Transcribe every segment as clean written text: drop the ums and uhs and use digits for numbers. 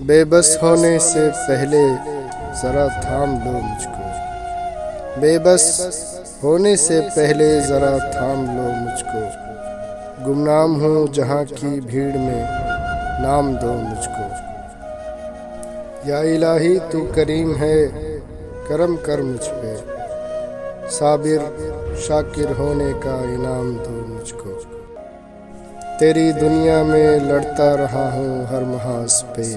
بے بس ہونے سے پہلے ذرا تھام لو مجھ کو، بے بس ہونے سے پہلے ذرا تھام لو مجھ کو، گمنام ہوں جہاں کی بھیڑ میں نام دو مجھ کو۔ یا الہی تو کریم ہے کرم کر مجھ پہ، صابر شاکر ہونے کا انعام دو مجھ کو۔ تیری دنیا میں لڑتا رہا ہوں ہر محاذ پہ،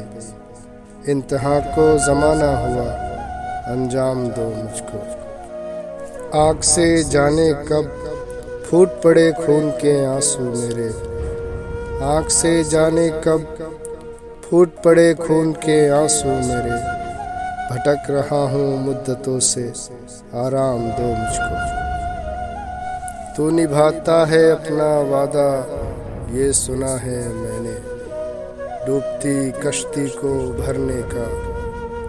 انتہا کو زمانہ ہوا انجام دو مجھ کو۔ آگ سے جانے کب پھوٹ پڑے خون کے آنسو میرے، آگ سے جانے کب پھوٹ پڑے خون کے آنسو میرے، بھٹک رہا ہوں مدتوں سے آرام دو مجھ کو۔ تو نبھاتا ہے اپنا وعدہ یہ سنا ہے میں نے، ڈوبتی کشتی کو بھرنے کا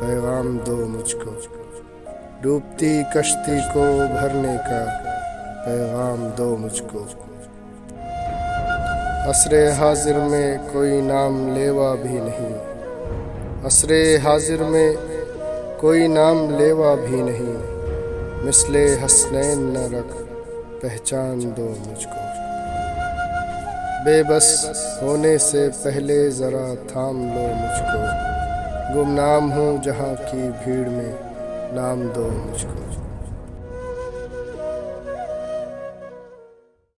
پیغام دو مجھ کو، ڈوبتی کشتی کو بھرنے کا پیغام دو مجھ کو۔ عصر حاضر میں کوئی نام لیوا بھی نہیں، عصر حاضر میں کوئی نام لیوا بھی نہیں، مثل حسنین نہ رکھ پہچان دو مجھ کو۔ بے بس ہونے سے پہلے ذرا تھام لو مجھ کو، گمنام ہوں جہاں کی بھیڑ میں نام دو مجھ کو۔